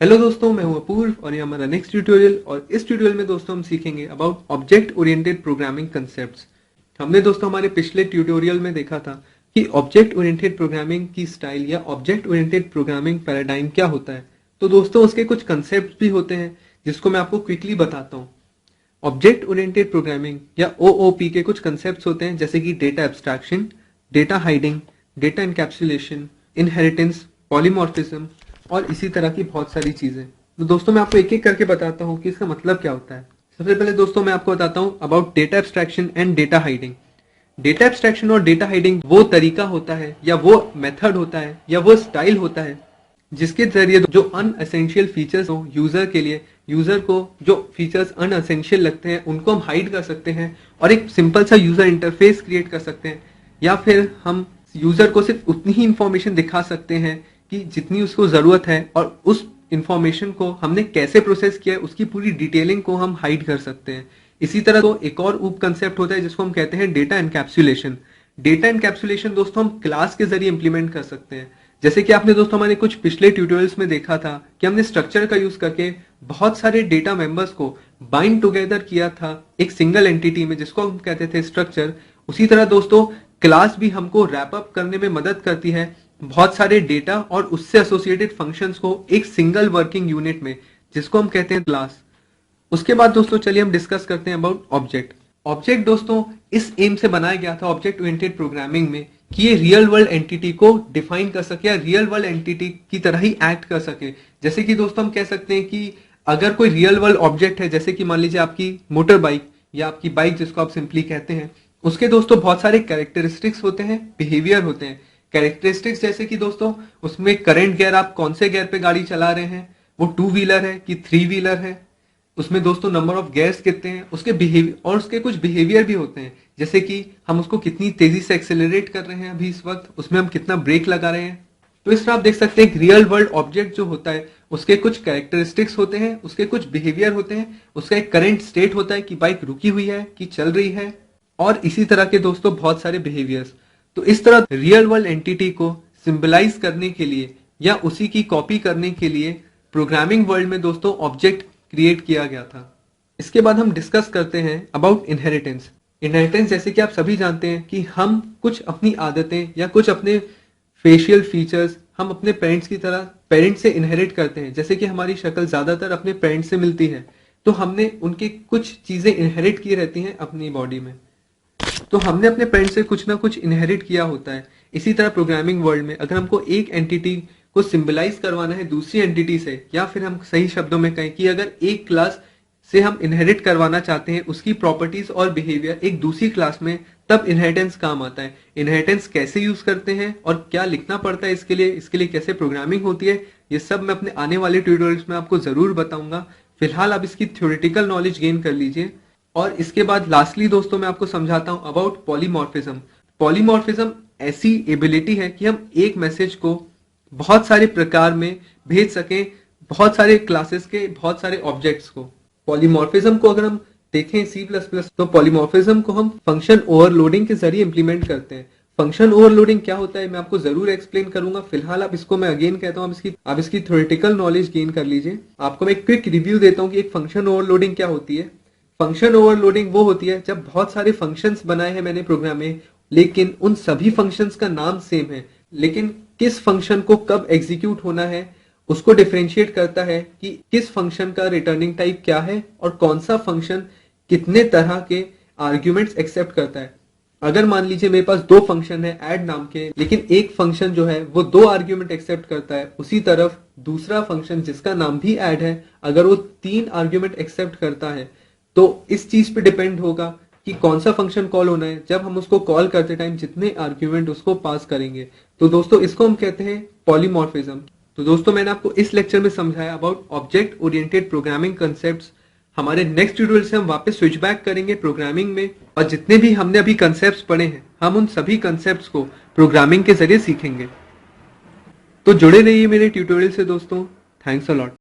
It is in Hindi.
हेलो दोस्तों, मैं हूं अपूर्व और ये हमारा नेक्स्ट ट्यूटोरियल। और इस ट्यूटोरियल में दोस्तों हम सीखेंगे about object oriented programming concepts. हमने दोस्तों हमारे पिछले ट्यूटोरियल में देखा था कि ऑब्जेक्ट ओरिएंटेड प्रोग्रामिंग की स्टाइल या ऑब्जेक्ट ओरिएंटेड प्रोग्रामिंग पैराडाइम क्या होता है। तो दोस्तों उसके कुछ कंसेप्ट भी होते हैं जिसको मैं आपको क्विकली बताता हूँ। ऑब्जेक्ट ओरिएंटेड प्रोग्रामिंग या ओओपी के कुछ कंसेप्ट्स होते हैं जैसे कि data abstraction, data hiding, data encapsulation, inheritance, polymorphism और इसी तरह की बहुत सारी चीजें। तो दोस्तों मैं आपको एक एक करके बताता हूँ कि इसका मतलब क्या होता है। सबसे पहले दोस्तों मैं आपको बताता हूँ about data abstraction and data hiding. Data abstraction और डेटा हाइडिंग वो तरीका होता है या वो मेथड होता है या वो स्टाइल होता है जिसके जरिए जो अनएसेंशियल फीचर्स हो यूजर के लिए, यूजर को जो फीचर्स अनएसेंशियल लगते हैं उनको हम हाइड कर सकते हैं और एक सिंपल सा यूजर इंटरफेस क्रिएट कर सकते हैं। या फिर हम यूजर को सिर्फ उतनी ही इंफॉर्मेशन दिखा सकते हैं कि जितनी उसको जरूरत है और उस इंफॉर्मेशन को हमने कैसे प्रोसेस किया है उसकी पूरी डिटेलिंग को हम हाइड कर सकते हैं। इसी तरह तो एक और उप कंसेप्ट होता है जिसको हम कहते हैं डेटा एनकैप्सुलेशन। डेटा एनकैप्सुलेशन दोस्तों हम क्लास के जरिए इंप्लीमेंट कर सकते हैं। जैसे कि आपने दोस्तों हमारे कुछ पिछले ट्यूटोरियल्स में देखा था कि हमने स्ट्रक्चर का यूज करके बहुत सारे डेटा मेंबर्स को बाइंड टुगेदर किया था एक सिंगल एंटिटी में जिसको हम कहते थे स्ट्रक्चर। उसी तरह दोस्तों क्लास भी हमको रैप अप करने में मदद करती है बहुत सारे डेटा और उससे एसोसिएटेड फंक्शंस को एक सिंगल वर्किंग यूनिट में, जिसको हम कहते हैं क्लास। उसके बाद दोस्तों चलिए हम डिस्कस करते हैं अबाउट ऑब्जेक्ट। ऑब्जेक्ट दोस्तों इस एम से बनाया गया था ऑब्जेक्ट ओरिएंटेड प्रोग्रामिंग में कि ये रियल वर्ल्ड एंटिटी को डिफाइन कर सके या रियल वर्ल्ड एंटिटी की तरह ही एक्ट कर सके। जैसे कि दोस्तों हम कह सकते हैं कि अगर कोई रियल वर्ल्ड ऑब्जेक्ट है, जैसे कि मान लीजिए आपकी मोटर बाइक या आपकी बाइक जिसको आप सिंपली कहते हैं, उसके दोस्तों बहुत सारे कैरेक्टरिस्टिक्स होते हैं, बिहेवियर होते हैं। कैरेक्टरिस्टिक्स जैसे कि दोस्तों उसमें करंट गियर, आप कौन से गियर पे गाड़ी चला रहे हैं, वो 2 व्हीलर है कि 3 व्हीलर है, उसमें दोस्तों नंबर ऑफ गियर्स कितने हैं, उसके बिहेवियर और उसके कुछ बिहेवियर भी होते हैं जैसे कि हम उसको कितनी तेजी से एक्सेलरेट कर रहे हैं अभी इस वक्त, उसमें हम कितना ब्रेक लगा रहे हैं। तो इस तरह आप देख सकते हैं रियल वर्ल्ड ऑब्जेक्ट जो होता है उसके कुछ कैरेक्टरिस्टिक्स होते हैं, उसके कुछ बिहेवियर होते हैं, उसका एक करंट स्टेट होता है कि बाइक रुकी हुई है कि चल रही है, और इसी तरह के दोस्तों बहुत सारे बिहेवियर्स। तो इस तरह रियल वर्ल्ड एंटिटी को सिंबलाइज करने के लिए या उसी की कॉपी करने के लिए प्रोग्रामिंग वर्ल्ड में दोस्तों ऑब्जेक्ट क्रिएट किया गया था। इसके बाद हम डिस्कस करते हैं अबाउट इनहेरिटेंस। इनहेरिटेंस जैसे कि आप सभी जानते हैं कि हम कुछ अपनी आदतें या कुछ अपने फेशियल फीचर्स हम अपने पेरेंट्स की तरह पेरेंट्स से इनहेरिट करते हैं। जैसे कि हमारी शक्ल ज्यादातर अपने पेरेंट्स से मिलती है, तो हमने उनकी कुछ चीजें इनहेरिट की रहती हैं अपनी बॉडी में, तो हमने अपने पेरेंट्स से कुछ ना कुछ इनहेरिट किया होता है। इसी तरह प्रोग्रामिंग वर्ल्ड में अगर हमको एक एंटिटी को सिंबलाइज करवाना है दूसरी एंटिटी से, या फिर हम सही शब्दों में कहें कि अगर एक क्लास से हम इनहेरिट करवाना चाहते हैं उसकी प्रॉपर्टीज और बिहेवियर एक दूसरी क्लास में, तब इनहेरिटेंस काम आता है। इनहेरिटेंस कैसे यूज करते हैं और क्या लिखना पड़ता है इसके लिए कैसे प्रोग्रामिंग होती है, ये सब मैं अपने आने वाले ट्यूटोरियल्स में आपको जरूर बताऊंगा। फिलहाल आप इसकी थ्योरेटिकल नॉलेज गेन कर लीजिए। और इसके बाद लास्टली दोस्तों मैं आपको समझाता हूं अबाउट पॉलीमॉर्फिज्म। पॉलीमॉर्फिज्म ऐसी एबिलिटी है कि हम एक मैसेज को बहुत सारे प्रकार में भेज सकें, बहुत सारे क्लासेस के बहुत सारे ऑब्जेक्ट्स को। पॉलीमॉर्फिज्म को अगर हम देखें C++, तो पॉलीमॉर्फिज्म को हम फंक्शन ओवरलोडिंग के जरिए इंप्लीमेंट करते हैं। फंक्शन ओवरलोडिंग क्या होता है मैं आपको जरूर एक्सप्लेन करूंगा। फिलहाल आप इसको मैं अगेन कहता हूं आप इसकी थ्योरेटिकल नॉलेज गेन कर लीजिए। आपको मैं एक क्विक रिव्यू देता हूं कि एक फंक्शन ओवरलोडिंग क्या होती है। फंक्शन ओवरलोडिंग वो होती है जब बहुत सारे फंक्शंस बनाए हैं मैंने प्रोग्राम में, लेकिन उन सभी फंक्शंस का नाम सेम है, लेकिन किस फंक्शन को कब एग्जीक्यूट होना है उसको डिफरेंशिएट करता है कि किस फंक्शन का रिटर्निंग टाइप क्या है और कौन सा फंक्शन कितने तरह के आर्ग्यूमेंट्स एक्सेप्ट करता है। अगर मान लीजिए मेरे पास 2 फंक्शन है ऐड नाम के, लेकिन एक फंक्शन जो है वो 2 आर्ग्यूमेंट एक्सेप्ट करता है, उसी तरफ दूसरा फंक्शन जिसका नाम भी ऐड है अगर वो 3 आर्ग्यूमेंट एक्सेप्ट करता है, तो इस चीज पे डिपेंड होगा कि कौन सा फंक्शन कॉल होना है जब हम उसको कॉल करते टाइम जितने आर्ग्यूमेंट उसको पास करेंगे। तो दोस्तों इसको हम कहते हैं पॉलीमॉर्फिज्म। तो दोस्तों मैंने आपको इस लेक्चर में समझाया about object oriented programming concepts. हमारे नेक्स्ट ट्यूटोरियल से हम वापस स्विच बैक करेंगे प्रोग्रामिंग में, और जितने भी हमने अभी कंसेप्ट्स पढ़े हैं हम उन सभी कंसेप्ट्स को प्रोग्रामिंग के जरिए सीखेंगे। तो जुड़े रहिए मेरे ट्यूटोरियल से दोस्तों। Thanks a lot.